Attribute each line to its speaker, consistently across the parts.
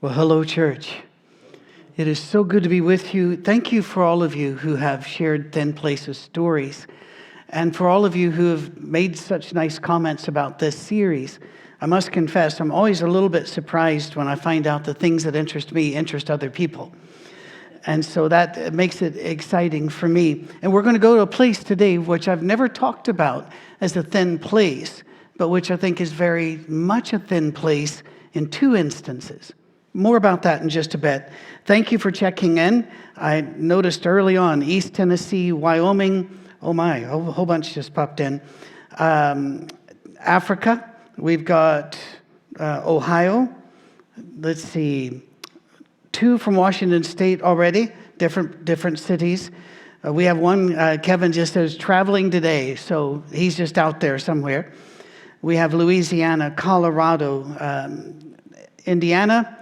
Speaker 1: Well, hello, church. It is so good to be with you. Thank you for all of you who have shared Thin Places stories, and for all of you who have made such nice comments about this series. I must confess, I'm always a little bit surprised when I find out the things that interest me interest other people. And so that makes it exciting for me. And we're going to go to a place today which I've never talked about as a thin place, but which I think is very much a thin place in two instances. More about that in just a bit. Thank you for checking in. I noticed early on, East Tennessee, Wyoming, oh my, a whole bunch just popped in. Africa, we've got Ohio, let's see, 2 from Washington State already, different cities. We have one, Kevin just says, traveling today, so he's just out there somewhere. We have Louisiana, Colorado, Indiana,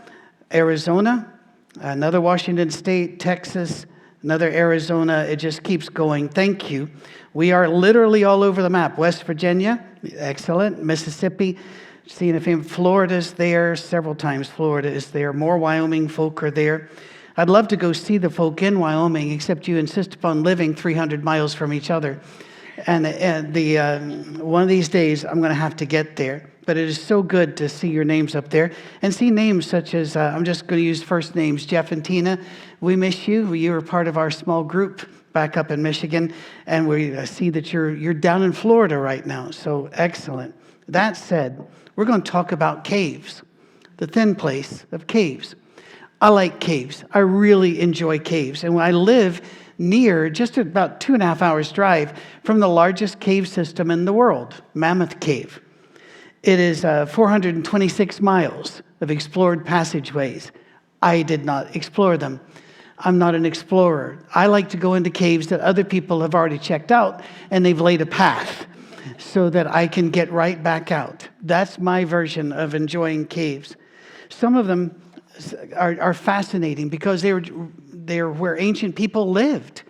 Speaker 1: Arizona, another Washington State, Texas, another Arizona. It just keeps going. Thank you. We are literally all over the map. West Virginia, excellent. Mississippi, seeing if Florida's there, several times Florida is there. More Wyoming folk are there. I'd love to go see the folk in Wyoming, except you insist upon living 300 miles from each other. And one of these days, I'm going to have to get there. But it is so good to see your names up there and see names such as, I'm just going to use first names, Jeff and Tina. We miss you. You were part of our small group back up in Michigan, and we see that you're down in Florida right now. So excellent. That said, we're going to talk about caves, the thin place of caves. I like caves. I really enjoy caves. And I live near, just about 2.5 hours drive from the largest cave system in the world, Mammoth Cave. It is 426 miles of explored passageways. I did not explore them. I'm not an explorer. I like to go into caves that other people have already checked out, and they've laid a path so that I can get right back out. That's my version of enjoying caves. Some of them are fascinating because they're where ancient people lived.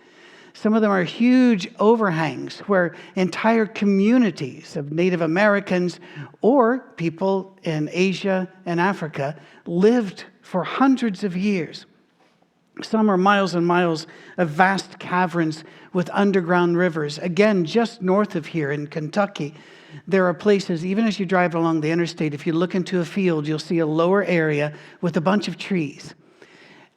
Speaker 1: Some of them are huge overhangs where entire communities of Native Americans or people in Asia and Africa lived for hundreds of years. Some are miles and miles of vast caverns with underground rivers. Again, just north of here in Kentucky, there are places, even as you drive along the interstate, if you look into a field, you'll see a lower area with a bunch of trees.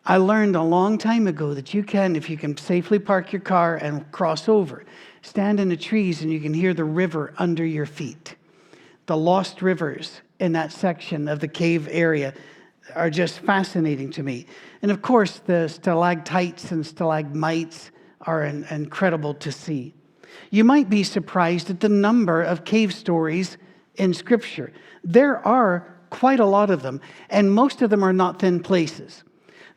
Speaker 1: I learned a long time ago that you can, if you can safely park your car and cross over, stand in the trees and you can hear the river under your feet. The lost rivers in that section of the cave area are just fascinating to me. And of course, the stalactites and stalagmites are incredible to see. You might be surprised at the number of cave stories in Scripture. There are quite a lot of them, and most of them are not thin places.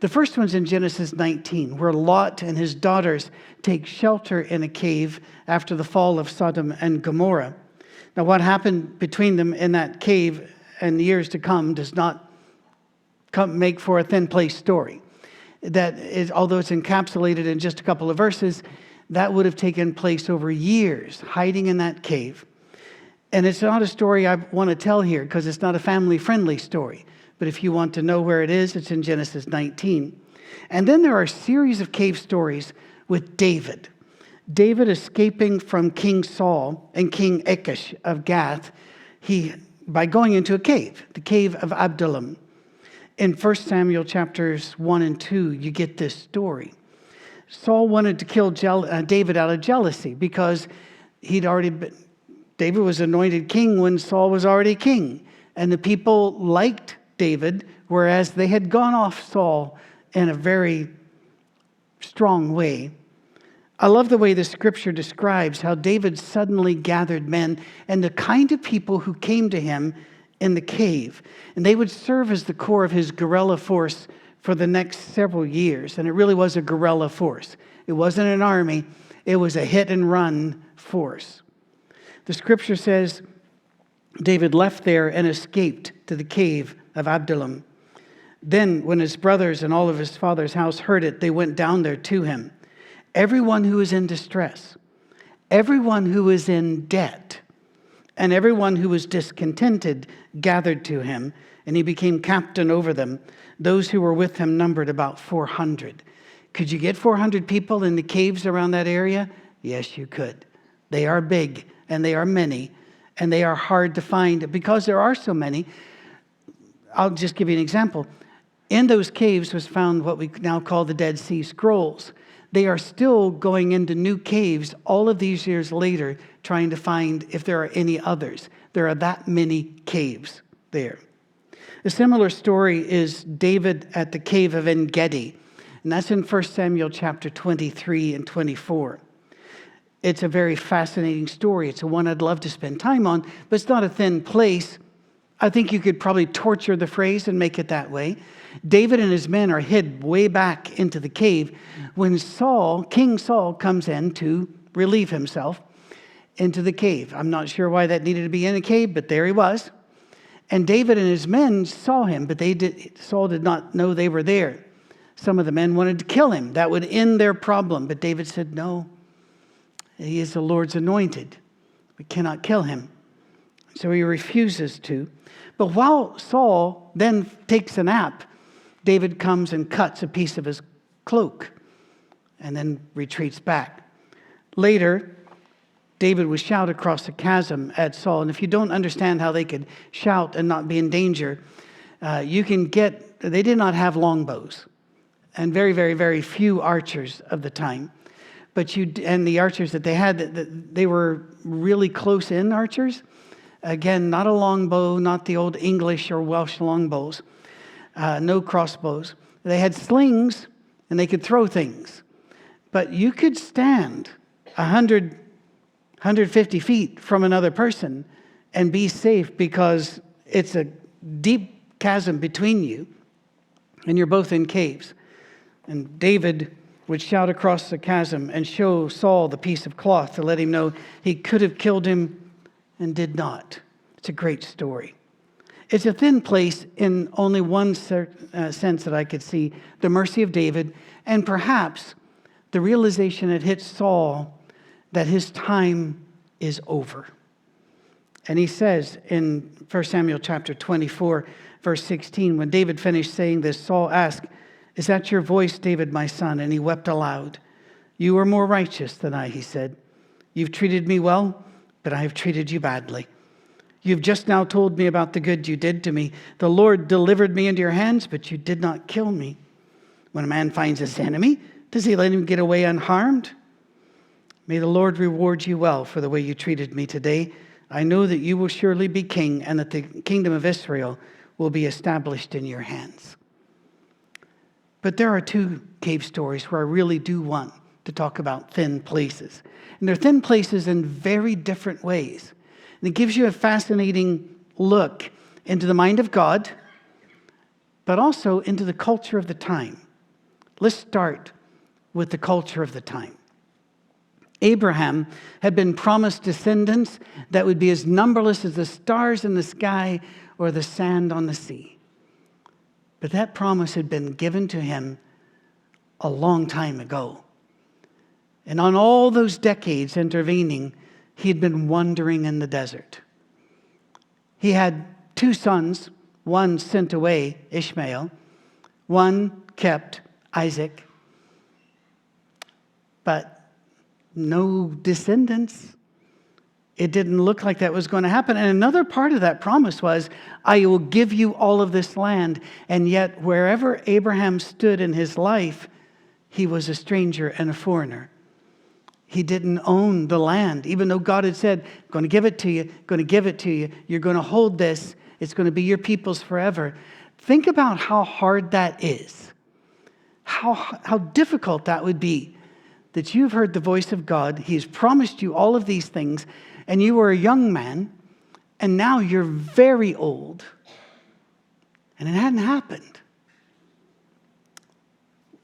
Speaker 1: The first one's in Genesis 19, where Lot and his daughters take shelter in a cave after the fall of Sodom and Gomorrah. Now, what happened between them in that cave in the years to come does not make for a thin place story. That is, although it's encapsulated in just a couple of verses, that would have taken place over years, hiding in that cave. And it's not a story I want to tell here because it's not a family-friendly story. But if you want to know where it is, it's in Genesis 19. And then there are a series of cave stories with David. David escaping from King Saul and King Achish of Gath, by going into a cave, the cave of Adullam. In 1 Samuel chapters 1 and 2, you get this story. Saul wanted to kill David out of jealousy because David was anointed king when Saul was already king. And the people liked David, whereas they had gone off Saul in a very strong way. I love the way the scripture describes how David suddenly gathered men and the kind of people who came to him in the cave. And they would serve as the core of his guerrilla force for the next several years. And it really was a guerrilla force. It wasn't an army. It was a hit and run force. The scripture says David left there and escaped to the cave of Adullam. Then, when his brothers and all of his father's house heard it, they went down there to him. Everyone who is in distress, everyone who is in debt, And everyone who was discontented gathered to him, and he became captain over them. Those who were with him numbered about 400. Could you get 400 people in the caves around that area? Yes, you could. They are big, and they are many, and they are hard to find. Because there are so many, I'll just give you an example. In those caves was found what we now call the Dead Sea Scrolls. They are still going into new caves all of these years later, trying to find if there are any others. There are that many caves there. A similar story is David at the cave of En-Gedi, and that's in 1 Samuel chapter 23 and 24. It's a very fascinating story. It's a one I'd love to spend time on, but it's not a thin place. I think you could probably torture the phrase and make it that way. David and his men are hid way back into the cave when King Saul comes in to relieve himself into the cave. I'm not sure why that needed to be in a cave, but there he was. And David and his men saw him, but Saul did not know they were there. Some of the men wanted to kill him. That would end their problem. But David said, no, he is the Lord's anointed. We cannot kill him. So he refuses to. But while Saul then takes a nap, David comes and cuts a piece of his cloak and then retreats back. Later, David would shout across the chasm at Saul. And if you don't understand how they could shout and not be in danger, they did not have longbows and very, very, very few archers of the time. And the archers that they had, they were really close-in archers. Again, not a longbow, not the old English or Welsh longbows. No crossbows. They had slings, and they could throw things. But you could stand 150 feet from another person and be safe because it's a deep chasm between you, and you're both in caves. And David would shout across the chasm and show Saul the piece of cloth to let him know he could have killed him and did not. It's a great story. It's a thin place in only one sense that I could see, the mercy of David, and perhaps the realization it hit Saul that his time is over. And he says in 1 Samuel chapter 24, verse 16, when David finished saying this, Saul asked, "Is that your voice, David, my son?" And he wept aloud. "You are more righteous than I," he said. "You've treated me well, but I have treated you badly. You've just now told me about the good you did to me. The Lord delivered me into your hands, but you did not kill me. When a man finds his enemy, does he let him get away unharmed? May the Lord reward you well for the way you treated me today. I know that you will surely be king and that the kingdom of Israel will be established in your hands." But there are two cave stories where I really do want to talk about thin places. And they're thin places in very different ways. And it gives you a fascinating look into the mind of God, but also into the culture of the time. Let's start with the culture of the time. Abraham had been promised descendants that would be as numberless as the stars in the sky or the sand on the sea. But that promise had been given to him a long time ago. And on all those decades intervening, he had been wandering in the desert. He had two sons, one sent away, Ishmael, one kept, Isaac, but no descendants. It didn't look like that was going to happen. And another part of that promise was, I will give you all of this land. And yet, wherever Abraham stood in his life, he was a stranger and a foreigner. He didn't own the land, even though God had said, I'm going to give it to you, going to give it to you. You're going to hold this. It's going to be your people's forever. Think about how hard that is. How difficult that would be, that you've heard the voice of God. He's promised you all of these things, and you were a young man, and now you're very old, and it hadn't happened.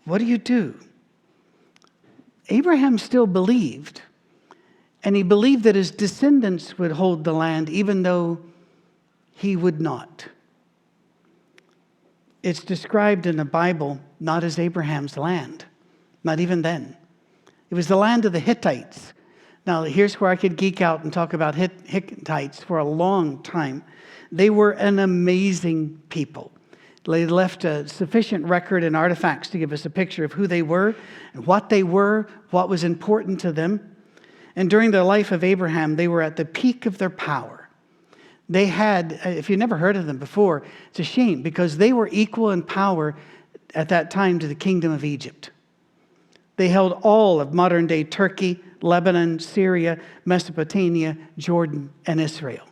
Speaker 1: What do? Abraham still believed, and he believed that his descendants would hold the land, even though he would not. It's described in the Bible not as Abraham's land, not even then. It was the land of the Hittites, Now, here's where I could geek out and talk about Hittites for a long time. They were an amazing people. They left a sufficient record and artifacts to give us a picture of who they were, and what was important to them. And during the life of Abraham, they were at the peak of their power. They had, if you've never heard of them before, it's a shame, because they were equal in power at that time to the kingdom of Egypt. They held all of modern-day Turkey, Lebanon, Syria, Mesopotamia, Jordan, and Israel.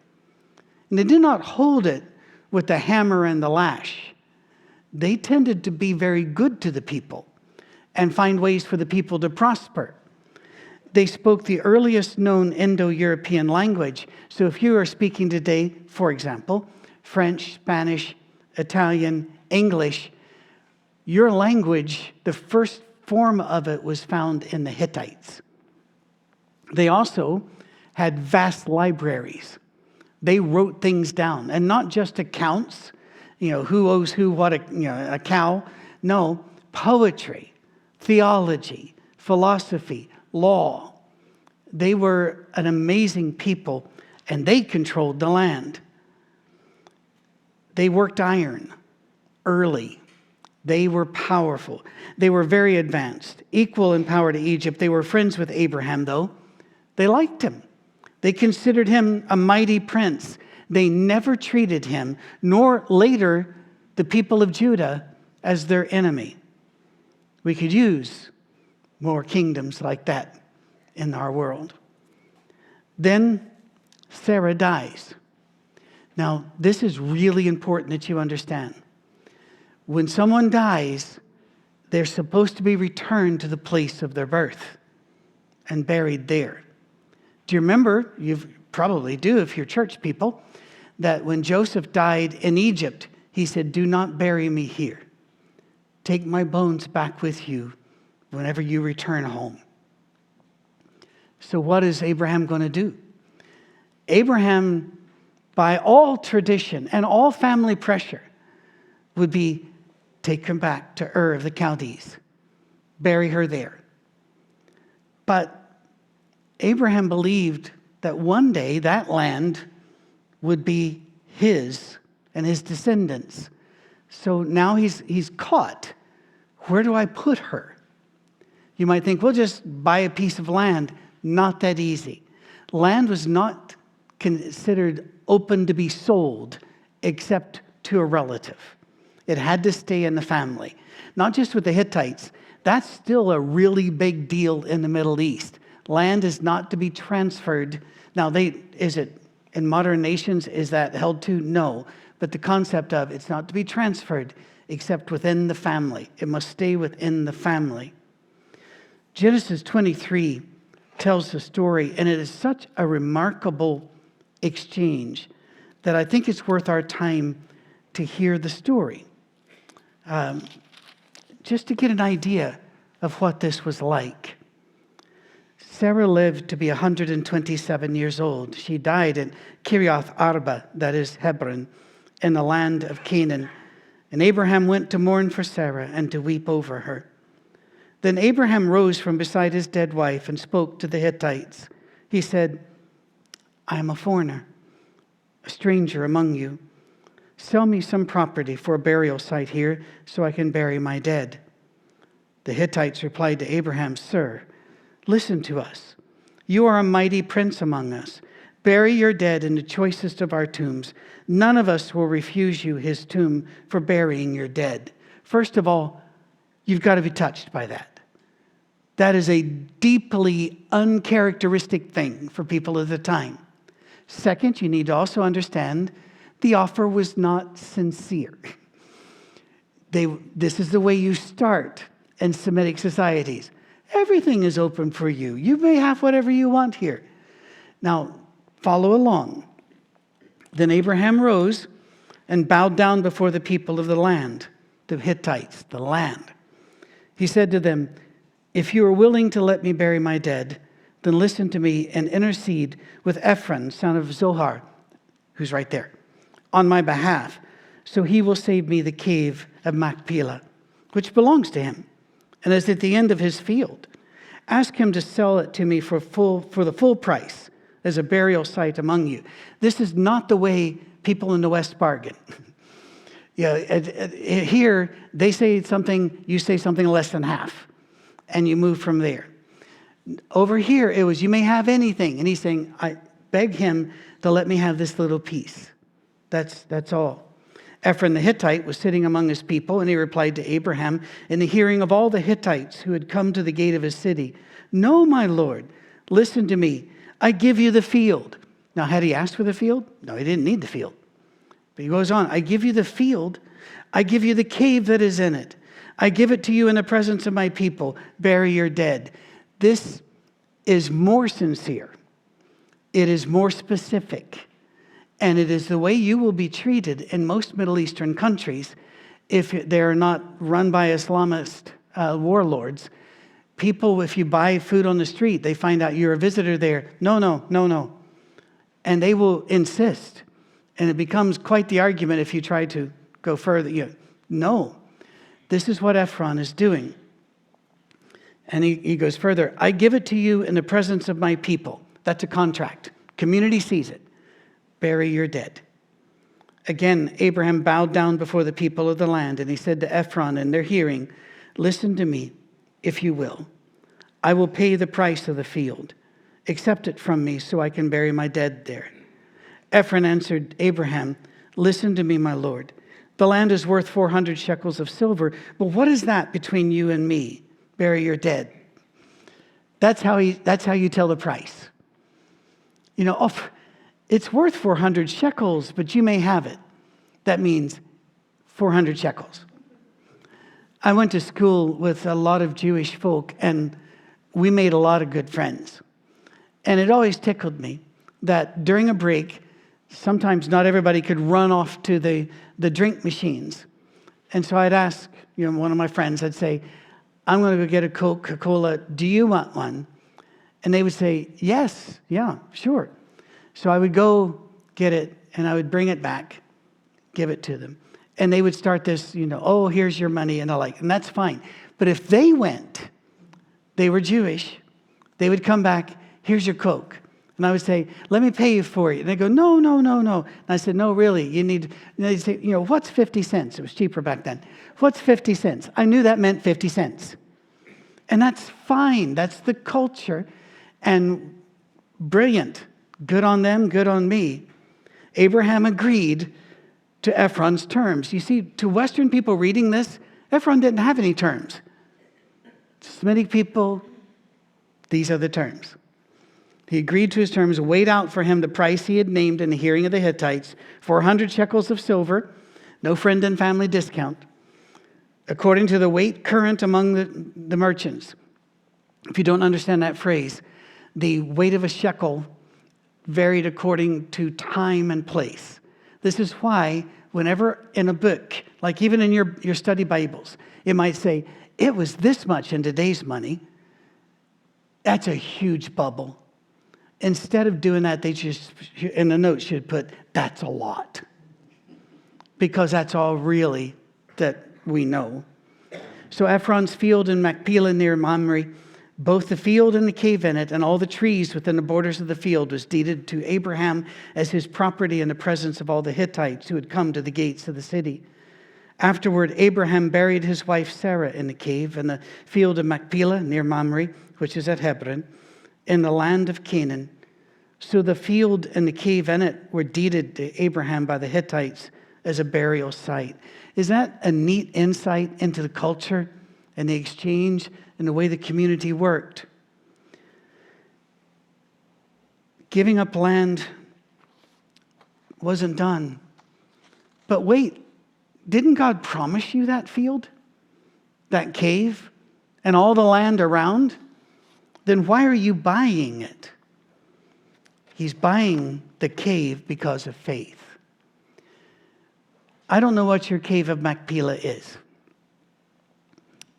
Speaker 1: And they did not hold it with the hammer and the lash. They tended to be very good to the people and find ways for the people to prosper. They spoke the earliest known Indo-European language. So if you are speaking today, for example, French, Spanish, Italian, English, your language, the first form of it was found in the Hittites. They also had vast libraries. They wrote things down, and not just accounts, who owes who what, a cow. No, poetry, theology, philosophy, law. They were an amazing people, and they controlled the land. They worked iron early. They were powerful. They were very advanced, equal in power to Egypt. They were friends with Abraham, though. They liked him. They considered him a mighty prince. They never treated him, nor later the people of Judah, as their enemy. We could use more kingdoms like that in our world. Then Sarah dies. Now, this is really important that you understand. When someone dies, they're supposed to be returned to the place of their birth and buried there. Do you remember, you probably do if you're church people, that when Joseph died in Egypt, he said, "Do not bury me here. Take my bones back with you whenever you return home." So what is Abraham going to do? Abraham, by all tradition and all family pressure, would be take her back to Ur of the Chaldees, bury her there. But Abraham believed that one day that land would be his and his descendants. So now he's caught. Where do I put her? You might think, we'll just buy a piece of land. Not that easy. Land was not considered open to be sold except to a relative. It had to stay in the family. Not just with the Hittites. That's still a really big deal in the Middle East. Land is not to be transferred. Now, is it in modern nations, is that held to? No. But the concept of it's not to be transferred except within the family. It must stay within the family. Genesis 23 tells the story, and it is such a remarkable exchange that I think it's worth our time to hear the story. Just to get an idea of what this was like. Sarah lived to be 127 years old. She died in Kiriath Arba, that is Hebron, in the land of Canaan. And Abraham went to mourn for Sarah and to weep over her. Then Abraham rose from beside his dead wife and spoke to the Hittites. He said, "I am a foreigner, a stranger among you. Sell me some property for a burial site here so I can bury my dead." The Hittites replied to Abraham, "Sir, listen to us. You are a mighty prince among us. Bury your dead in the choicest of our tombs. None of us will refuse you his tomb for burying your dead." First of all, you've got to be touched by that. That is a deeply uncharacteristic thing for people of the time. Second, you need to also understand the offer was not sincere. This is the way you start in Semitic societies. Everything is open for you. You may have whatever you want here. Now, follow along. Then Abraham rose and bowed down before the people of the land, the Hittites, the land. He said to them, "If you are willing to let me bury my dead, then listen to me and intercede with Ephron, son of Zohar," who's right there, "on my behalf, so he will save me the cave of Machpelah, which belongs to him, and is at the end of his field. Ask him to sell it to me for the full price as a burial site among you. This is not the way people in the West bargain. Here, they say something, you say something less than half, and you move from there. Over here, it was, you may have anything. And he's saying, I beg him to let me have this little piece. That's all. Ephron the Hittite was sitting among his people, and he replied to Abraham in the hearing of all the Hittites who had come to the gate of his city, "No, my lord, listen to me. I give you the field." Now, had he asked for the field? No, he didn't need the field. But he goes on, "I give you the field. I give you the cave that is in it. I give it to you in the presence of my people. Bury your dead." This is more sincere. It is more specific. And it is the way you will be treated in most Middle Eastern countries if they're not run by Islamist warlords. People, if you buy food on the street, they find out you're a visitor there. No. And they will insist. And it becomes quite the argument if you try to go further. No. This is what Ephron is doing. And he goes further. "I give it to you in the presence of my people." That's a contract. Community sees it. Bury your dead. Again, Abraham bowed down before the people of the land, and he said to Ephron in their hearing, "Listen to me, if you will. I will pay the price of the field. Accept it from me so I can bury my dead there." Ephron answered Abraham, "Listen to me, my lord. The land is worth 400 shekels of silver, but what is that between you and me? Bury your dead." That's how you tell the price. It's worth 400 shekels, but you may have it. That means 400 shekels. I went to school with a lot of Jewish folk, and we made a lot of good friends. And it always tickled me that during a break, sometimes not everybody could run off to the drink machines. And so I'd ask one of my friends, I'd say, "I'm going to go get a Coca-Cola. Do you want one?" And they would say, "Yes, yeah, sure." So I would go get it, and I would bring it back, give it to them. And they would start this, "Oh, here's your money," and the like. And that's fine. But if they went, they were Jewish, they would come back, "Here's your Coke." And I would say, "Let me pay you for it." And they go, No. And I said, "No, really, you need," and they'd say, "What's 50 cents? It was cheaper back then. "What's 50 cents? I knew that meant 50 cents. And that's fine. That's the culture. And brilliant. Good on them, good on me. Abraham agreed to Ephron's terms. You see, to Western people reading this, Ephron didn't have any terms. Semitic people, these are the terms. He agreed to his terms, weighed out for him the price he had named in the hearing of the Hittites, 400 shekels of silver, no friend and family discount, according to the weight current among the merchants. If you don't understand that phrase, the weight of a shekel varied according to time and place. This is why whenever in a book, like even in your study Bibles, it might say, it was this much in today's money. That's a huge bubble. Instead of doing that, they just, in the notes, should put, that's a lot. Because that's all really that we know. So Ephron's field in Machpelah near Mamre, both the field and the cave in it, and all the trees within the borders of the field was deeded to Abraham as his property in the presence of all the Hittites who had come to the gates of the city. Afterward, Abraham buried his wife Sarah in the cave in the field of Machpelah near Mamre, which is at Hebron, in the land of Canaan. So the field and the cave in it were deeded to Abraham by the Hittites as a burial site. Is that a neat insight into the culture and the exchange and the way the community worked? Giving up land wasn't done. But wait, didn't God promise you that field, that cave, and all the land around? Then why are you buying it? He's buying the cave because of faith. I don't know what your cave of Machpelah is.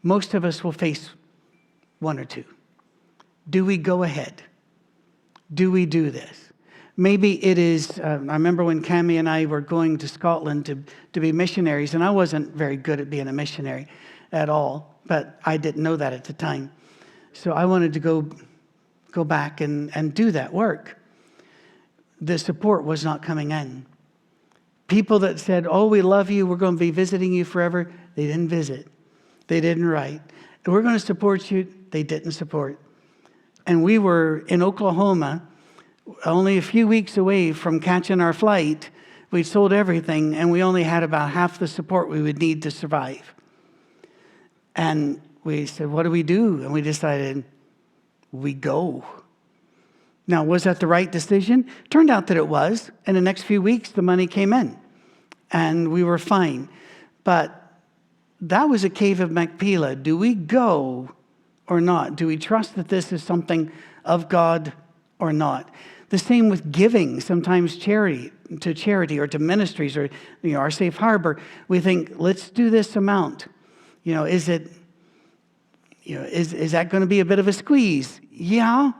Speaker 1: Most of us will face one or two. Do we go ahead? Do we do this? Maybe it is, I remember when Cammie and I were going to Scotland to be missionaries, and I wasn't very good at being a missionary at all, but I didn't know that at the time. So I wanted to go back and do that work. The support was not coming in. People that said, oh, we love you, we're going to be visiting you forever, they didn't visit. They didn't write. And we're going to support you, they didn't support. And we were in Oklahoma, only a few weeks away from catching our flight. We'd sold everything, and we only had about half the support we would need to survive. And we said, what do we do? And we decided, we go. Now, was that the right decision? Turned out that it was. In the next few weeks, the money came in, and we were fine. But that was a Cave of Machpelah. Do we go or not? Do we trust that this is something of God or not? The same with giving, sometimes charity or to ministries or our safe harbor. We think, let's do this amount. Is it, is that going to be a bit of a squeeze? Yeah.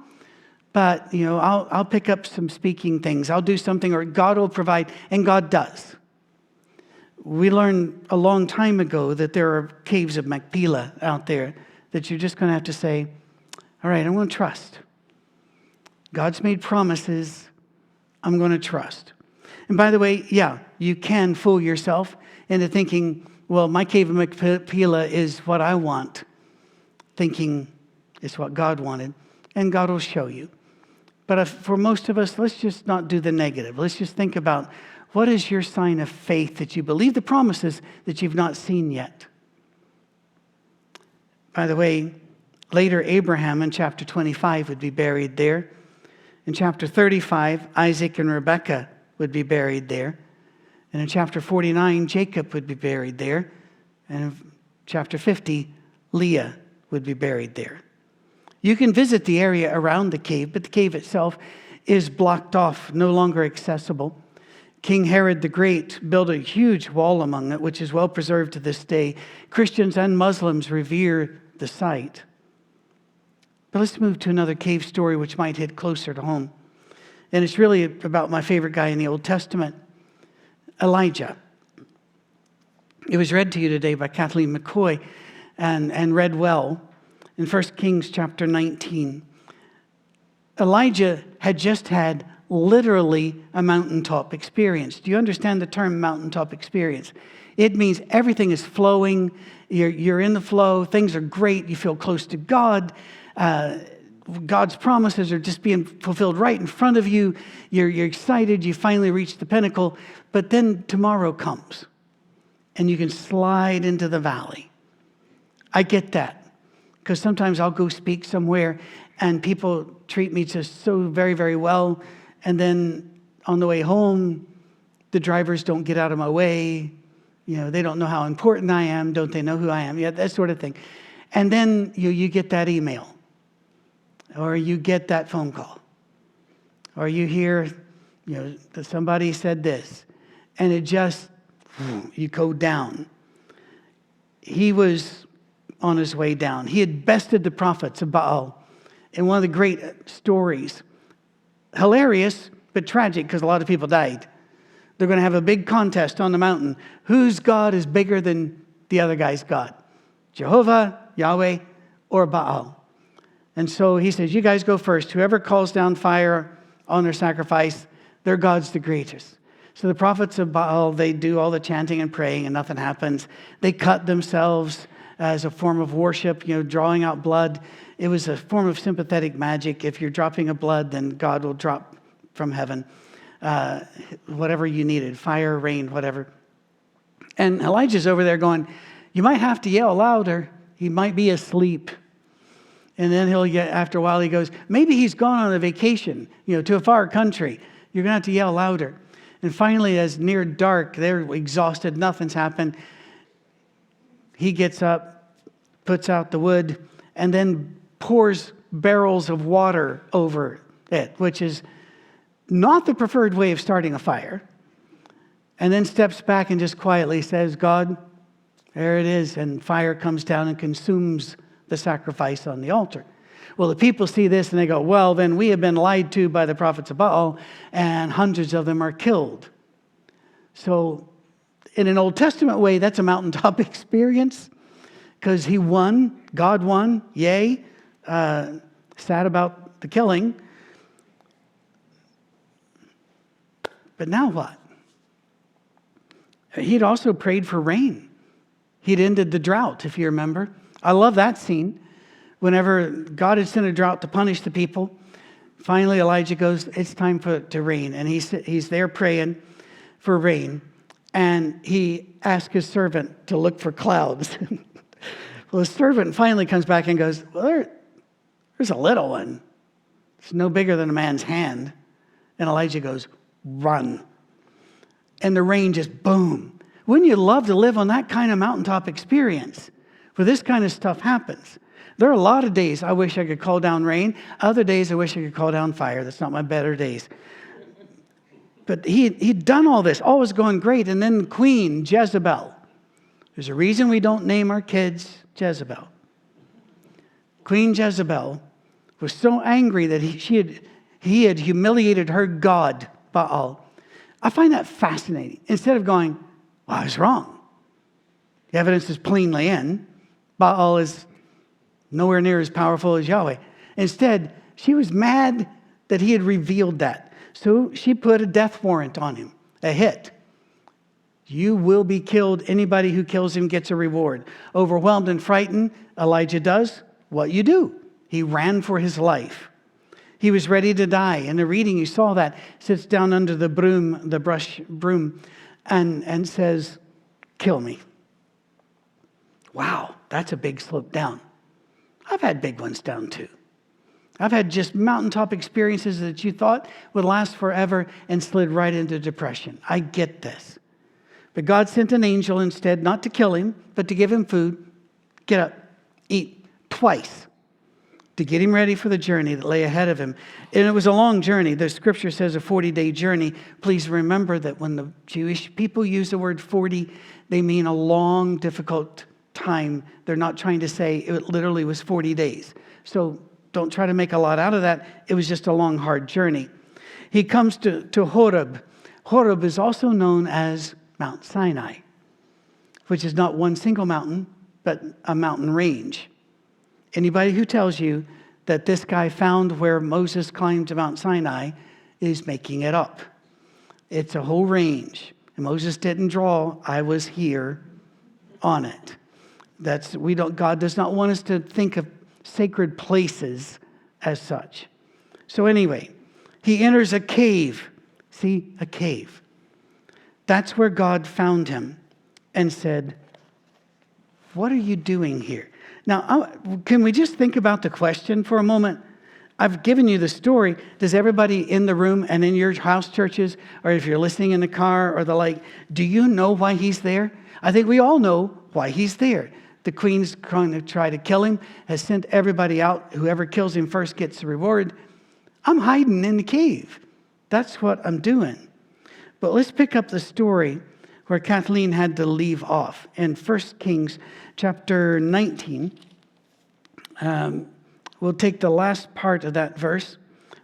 Speaker 1: But, I'll pick up some speaking things. I'll do something, or God will provide, and God does. We learned a long time ago that there are caves of Machpelah out there that you're just going to have to say, all right, I'm going to trust. God's made promises. I'm going to trust. And by the way, yeah, you can fool yourself into thinking, well, my cave of Machpelah is what I want, thinking it's what God wanted, and God will show you. But for most of us, let's just not do the negative. Let's just think about, what is your sign of faith that you believe the promises that you've not seen yet? By the way, later Abraham in chapter 25 would be buried there. In chapter 35, Isaac and Rebekah would be buried there. And in chapter 49, Jacob would be buried there. And in chapter 50, Leah would be buried there. You can visit the area around the cave, but the cave itself is blocked off, no longer accessible. King Herod the Great built a huge wall among it, which is well preserved to this day. Christians and Muslims revere the site. But let's move to another cave story which might hit closer to home. And it's really about my favorite guy in the Old Testament, Elijah. It was read to you today by Kathleen McCoy and read well in 1 Kings chapter 19. Elijah had just had literally a mountaintop experience. Do you understand the term mountaintop experience? It means everything is flowing. You're in the flow. Things are great. You feel close to God. God's promises are just being fulfilled right in front of you. You're excited. You finally reach the pinnacle. But then tomorrow comes, and you can slide into the valley. I get that, because sometimes I'll go speak somewhere, and people treat me just so very, very well. And then on the way home, the drivers don't get out of my way. They don't know how important I am. Don't they know who I am? Yeah, that sort of thing. And then you get that email, or you get that phone call, or you hear, that somebody said this, and it just, you go down. He was on his way down. He had bested the prophets of Baal in one of the great stories. Hilarious, but tragic, because a lot of people died. They're going to have a big contest on the mountain. Whose God is bigger than the other guy's God? Jehovah, Yahweh, or Baal? And so he says, you guys go first. Whoever calls down fire on their sacrifice, their God's the greatest. So the prophets of Baal, they do all the chanting and praying, and nothing happens. They cut themselves as a form of worship, drawing out blood. It was a form of sympathetic magic. If you're dropping a blood, then God will drop from heaven whatever you needed, fire, rain, whatever. And Elijah's over there going, you might have to yell louder. He might be asleep. And then after a while, he goes, maybe he's gone on a vacation, to a far country. You're going to have to yell louder. And finally, as near dark, they're exhausted, nothing's happened. He gets up, puts out the wood, and then pours barrels of water over it, which is not the preferred way of starting a fire. And then steps back and just quietly says, God, there it is. And fire comes down and consumes the sacrifice on the altar. Well, the people see this and they go, well, then we have been lied to by the prophets of Baal, and hundreds of them are killed. So in an Old Testament way, that's a mountaintop experience, because he won, God won, yay. sad about the killing. But now what? He'd also prayed for rain. He'd ended the drought, if you remember. I love that scene. Whenever God had sent a drought to punish the people, finally Elijah goes, it's time for it to rain. And he's there praying for rain. And he asked his servant to look for clouds. Well, his servant finally comes back and goes, well, there's a little one. It's no bigger than a man's hand. And Elijah goes, run. And the rain just boom. Wouldn't you love to live on that kind of mountaintop experience where this kind of stuff happens? There are a lot of days I wish I could call down rain. Other days I wish I could call down fire. That's not my better days. But he'd done all this. All was going great. And then Queen Jezebel. There's a reason we don't name our kids Jezebel. Queen Jezebel was so angry that he had humiliated her god, Baal. I find that fascinating. Instead of going, well, I was wrong. The evidence is plainly in. Baal is nowhere near as powerful as Yahweh. Instead, she was mad that he had revealed that. So she put a death warrant on him, a hit. You will be killed. Anybody who kills him gets a reward. Overwhelmed and frightened, Elijah does what you do. He ran for his life. He was ready to die. In the reading, you saw that. Sits down under the brush broom, and says, kill me. Wow, that's a big slope down. I've had big ones down too. I've had just mountaintop experiences that you thought would last forever and slid right into depression. I get this. But God sent an angel instead, not to kill him, but to give him food. Get up, eat, twice, to get him ready for the journey that lay ahead of him. And it was a long journey. The scripture says a 40-day journey. Please remember that when the Jewish people use the word 40, they mean a long, difficult time. They're not trying to say it literally was 40 days. So don't try to make a lot out of that. It was just a long, hard journey. He comes to Horeb. Horeb is also known as Mount Sinai, which is not one single mountain, but a mountain range. Anybody who tells you that this guy found where Moses climbed to Mount Sinai is making it up. It's a whole range. And Moses didn't draw, I was here on it. God does not want us to think of sacred places as such. So anyway, he enters a cave. See, a cave. That's where God found him and said, what are you doing here? Now, can we just think about the question for a moment? I've given you the story. Does everybody in the room and in your house churches, or if you're listening in the car or the like, do you know why he's there? I think we all know why he's there. The queen's going to try to kill him, has sent everybody out. Whoever kills him first gets the reward. I'm hiding in the cave. That's what I'm doing. But let's pick up the story where Kathleen had to leave off. In 1 Kings chapter 19, we'll take the last part of that verse.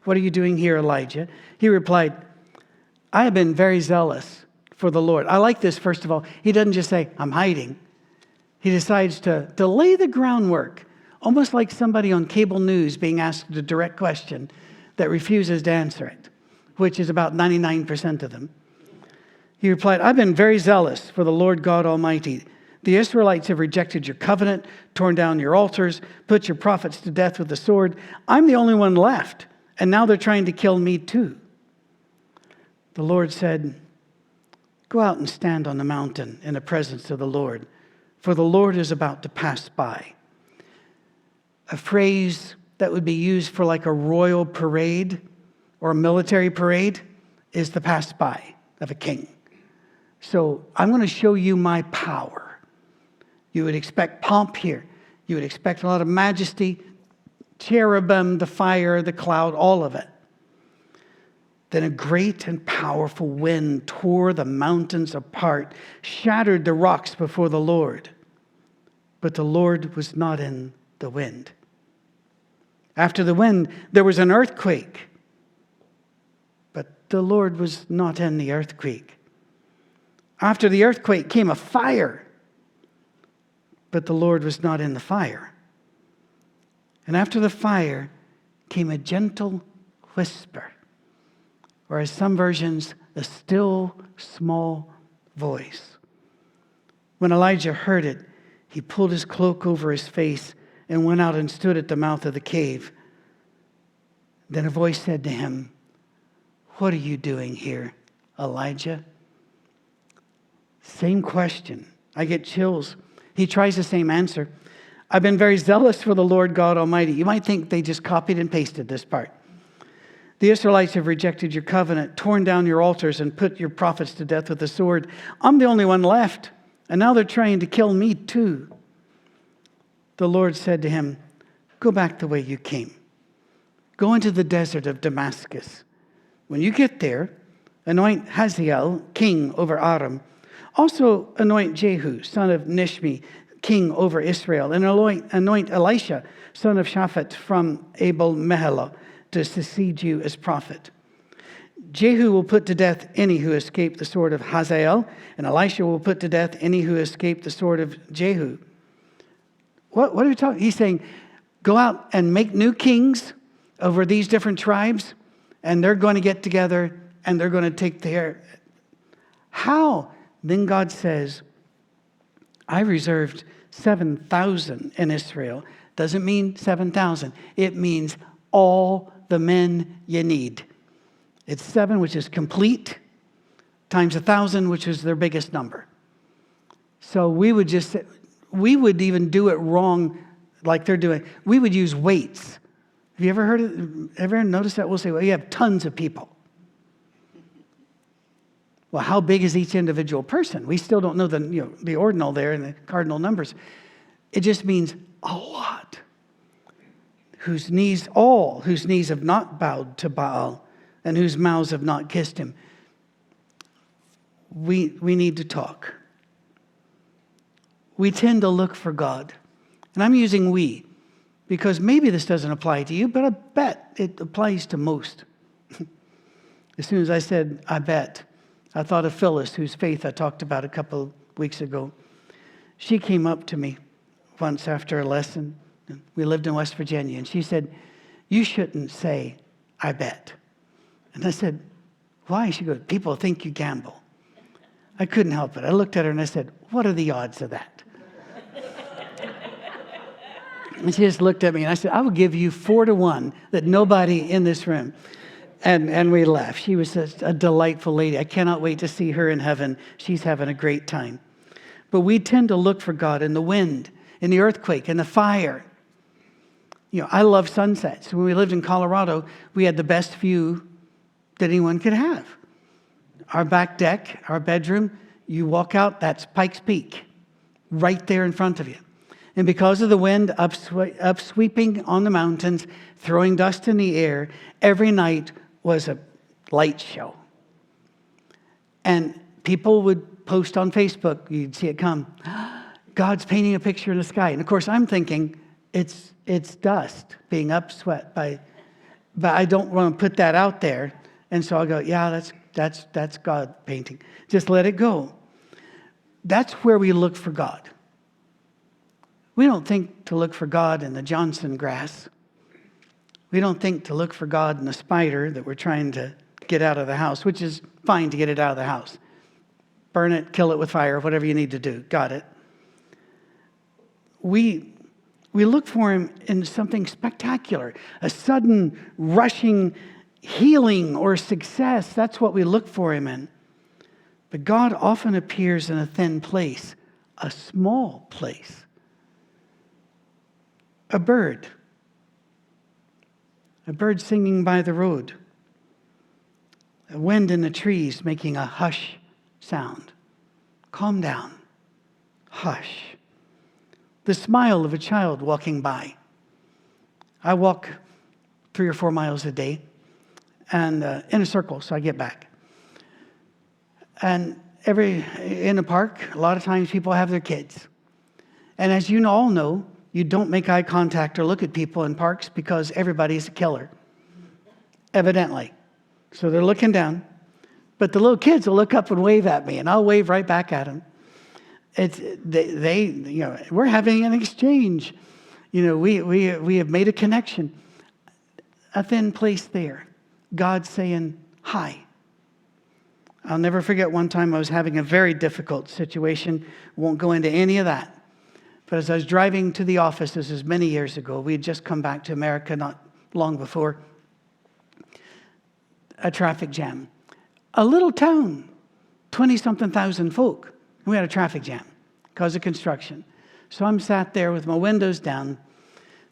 Speaker 1: What are you doing here, Elijah? He replied, I have been very zealous for the Lord. I like this, first of all. He doesn't just say, I'm hiding. He decides to lay the groundwork, almost like somebody on cable news being asked a direct question that refuses to answer it, which is about 99% of them. He replied, I've been very zealous for the Lord God Almighty. The Israelites have rejected your covenant, torn down your altars, put your prophets to death with the sword. I'm the only one left, and now they're trying to kill me too. The Lord said, go out and stand on the mountain in the presence of the Lord, for the Lord is about to pass by. A phrase that would be used for like a royal parade or a military parade is the pass by of a king. So I'm going to show you my power. You would expect pomp here. You would expect a lot of majesty, cherubim, the fire, the cloud, all of it. Then a great and powerful wind tore the mountains apart, shattered the rocks before the Lord. But the Lord was not in the wind. After the wind, there was an earthquake. But the Lord was not in the earthquake. After the earthquake came a fire. But the Lord was not in the fire. And after the fire came a gentle whisper, or as some versions, a still small voice. When Elijah heard it, he pulled his cloak over his face and went out and stood at the mouth of the cave. Then a voice said to him, "What are you doing here, Elijah?" Same question. I get chills. He tries the same answer. "I've been very zealous for the Lord God Almighty." You might think they just copied and pasted this part. "The Israelites have rejected your covenant, torn down your altars, and put your prophets to death with the sword. I'm the only one left, and now they're trying to kill me too." The Lord said to him, "Go back the way you came. Go into the desert of Damascus. When you get there, anoint Hazael king over Aram. Also anoint Jehu, son of Nishmi, king over Israel, and anoint Elisha, son of Shaphat from Abel Meholah, to succeed you as prophet. Jehu will put to death any who escape the sword of Hazael, and Elisha will put to death any who escape the sword of Jehu." What are we talking? He's saying, go out and make new kings over these different tribes, and they're going to get together, and they're going to take their... How? Then God says, "I reserved 7,000 in Israel." Doesn't mean 7,000. It means all the men you need. It's 7, which is complete, times 1,000, which is their biggest number. So we would even do it wrong like they're doing. We would use weights. Have you ever noticed that? We'll say, well, you have tons of people. Well, how big is each individual person? We still don't know the ordinal there and the cardinal numbers. It just means a lot. Whose knees have not bowed to Baal, and whose mouths have not kissed him. We need to talk. We tend to look for God. And I'm using we, because maybe this doesn't apply to you, but I bet it applies to most. As soon as I said, I bet, I thought of Phyllis, whose faith I talked about a couple weeks ago. She came up to me once after a lesson. We lived in West Virginia, and she said, "You shouldn't say, I bet." And I said, "Why?" She goes, "People think you gamble." I couldn't help it. I looked at her and I said, "What are the odds of that?" And she just looked at me and I said, "I will give you 4 to 1 that nobody in this room." And we laughed. She was such a delightful lady. I cannot wait to see her in heaven. She's having a great time. But we tend to look for God in the wind, in the earthquake, in the fire. I love sunsets. When we lived in Colorado, we had the best view that anyone could have. Our back deck, our bedroom, you walk out, that's Pikes Peak, right there in front of you. And because of the wind upsweeping on the mountains, throwing dust in the air, every night was a light show. And people would post on Facebook, you'd see it come, "God's painting a picture in the sky." And of course, I'm thinking, it's dust being upswept but I don't want to put that out there. And so I'll go, yeah, that's God painting. Just let it go. That's where we look for God. We don't think to look for God in the Johnson grass. We don't think to look for God in the spider that we're trying to get out of the house, which is fine to get it out of the house. Burn it, kill it with fire, whatever you need to do. Got it. We look for him in something spectacular, a sudden rushing healing or success. That's what we look for him in. But God often appears in a thin place, a small place. A bird singing by the road. A wind in the trees making a hush sound. Calm down. Hush. The smile of a child walking by. I walk 3 or 4 miles a day, and in a circle, so I get back. And in a park, a lot of times people have their kids. And as you all know, you don't make eye contact or look at people in parks because everybody's a killer, evidently. So they're looking down. But the little kids will look up and wave at me, and I'll wave right back at them. We're having an exchange. we have made a connection. A thin place there. God saying, hi. I'll never forget one time I was having a very difficult situation. Won't go into any of that. But as I was driving to the office, this is many years ago, we had just come back to America not long before, a traffic jam. A little town, 20-something thousand folk. We had a traffic jam because of construction. So I'm sat there with my windows down,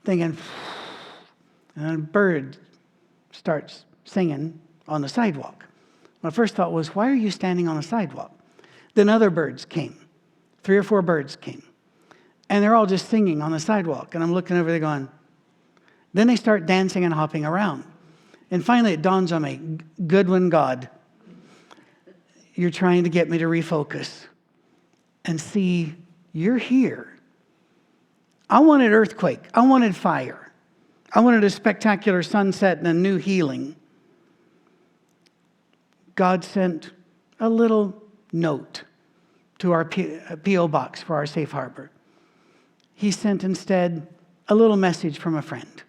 Speaker 1: thinking, and a bird starts singing on the sidewalk. My first thought was, why are you standing on the sidewalk? Then other birds came. 3 or 4 birds came. And they're all just singing on the sidewalk. And I'm looking over there going, then they start dancing and hopping around. And finally it dawns on me, good one, God. You're trying to get me to refocus and see you're here. I wanted earthquake. I wanted fire. I wanted a spectacular sunset and a new healing. God sent a little note to our P.O. box for our safe harbor. He sent instead a little message from a friend.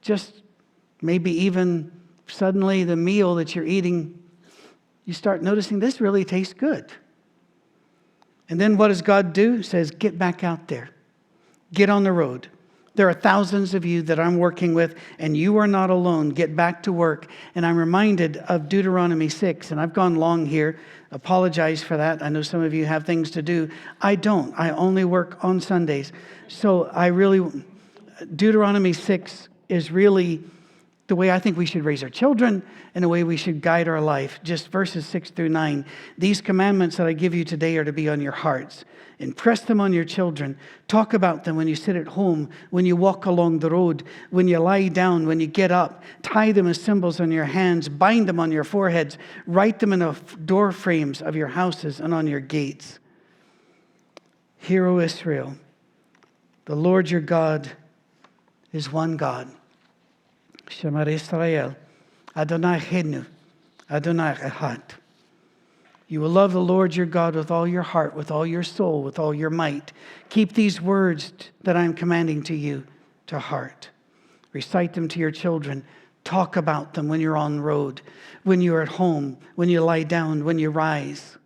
Speaker 1: Just maybe even suddenly the meal that you're eating, you start noticing this really tastes good. And then what does God do? He says, get back out there. Get on the road. There are thousands of you that I'm working with, and you are not alone. Get back to work. And I'm reminded of Deuteronomy 6, and I've gone long here. Apologize for that. I know some of you have things to do. I don't. I only work on Sundays. So Deuteronomy 6 is really the way I think we should raise our children and the way we should guide our life. Just verses 6 through 9. These commandments that I give you today are to be on your hearts. Impress them on your children. Talk about them when you sit at home, when you walk along the road, when you lie down, when you get up. Tie them as symbols on your hands. Bind them on your foreheads. Write them in the door frames of your houses and on your gates. Hear, O Israel, the Lord your God is one God. Shema Yisrael, Adonai Chenu, Adonai Echad. You will love the Lord your God with all your heart, with all your soul, with all your might. Keep these words that I am commanding to you to heart. Recite them to your children. Talk about them when you're on the road, when you're at home, when you lie down, when you rise.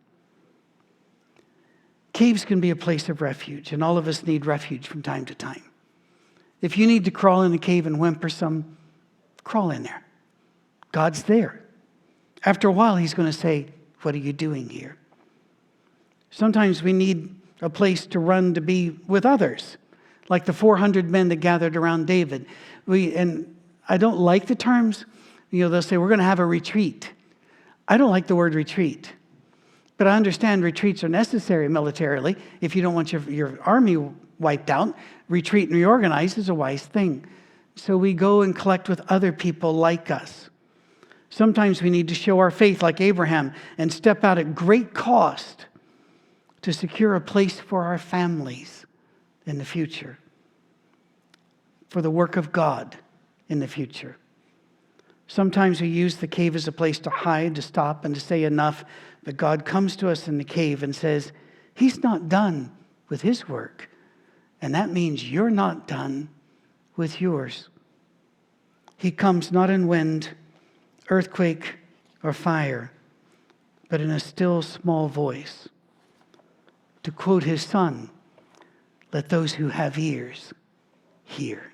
Speaker 1: Caves can be a place of refuge, and all of us need refuge from time to time. If you need to crawl in a cave and whimper some, crawl in there. God's there. After a while, he's going to say, what are you doing here? Sometimes we need a place to run to be with others, like the 400 men that gathered around David. And I don't like the terms. They'll say, we're going to have a retreat. I don't like the word retreat. But I understand retreats are necessary militarily. If you don't want your army wiped out, retreat and reorganize is a wise thing. So we go and collect with other people like us. Sometimes we need to show our faith like Abraham and step out at great cost to secure a place for our families in the future, for the work of God in the future. Sometimes we use the cave as a place to hide, to stop, and to say enough, but God comes to us in the cave and says, he's not done with his work, and that means you're not done with yours. He comes not in wind, earthquake, or fire, but in a still small voice. To quote his son, let those who have ears hear.